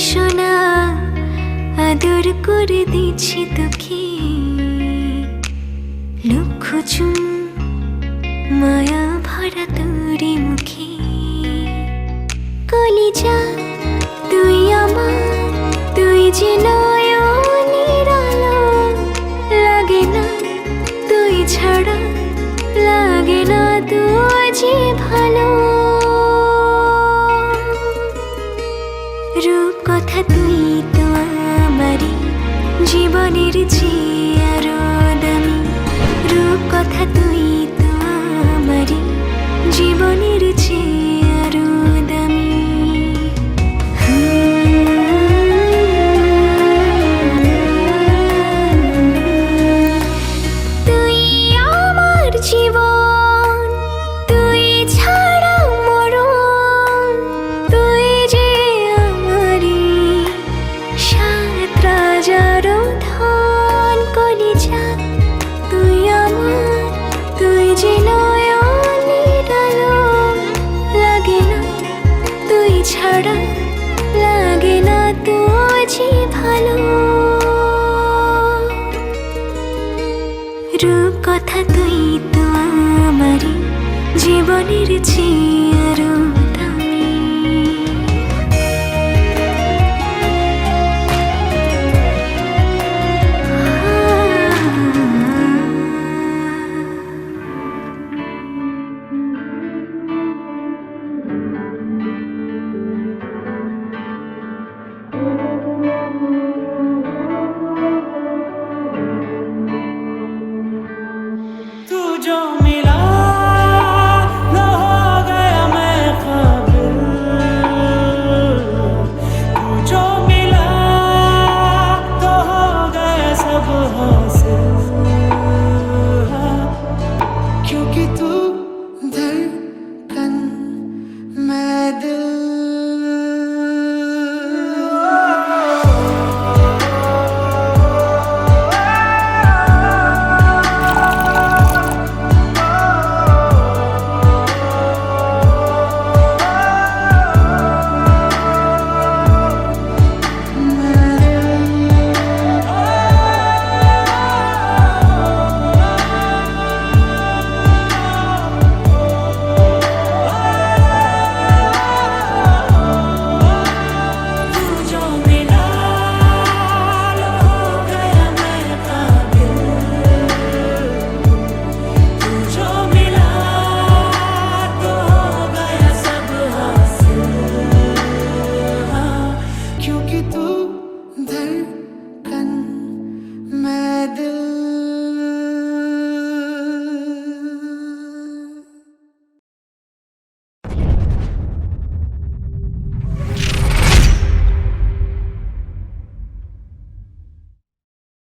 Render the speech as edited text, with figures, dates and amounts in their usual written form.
সোনা আদর করে দিচ্ছি তোকে, লক্ষ চুম মায়া ভরা তোরে মুখে। কলিজা তুই আমার, তুই যে নয়নের আলো, লাগে না তুই ছাড়া, লাগে না তুই যে ভালো। রূপ কথা তুই তো আমারই জীবনের চেয়ে আরো দামি, রূপ কথা তুই তো আমারই জীবনের চেয়ে আরো দামি। তুই আমার জীবন, তুই ছাড়া মরণ, তুই যে আমারই সাত রাজার ধন। কলিজা তুই আমার, তুই যে নয়নের আলো, লাগে না তুই ছাড়া, লাগে না তুই যে ভালো। রূপ কথা তুই তো আমারই জীবনের চেয়ে আরো দামি। तू जो मिला ना हो गया मैं काबिल, तू जो मिला तो हो गया सब हासिल, क्योंकि तू धड़कन मैं दिल। क्योंकि तू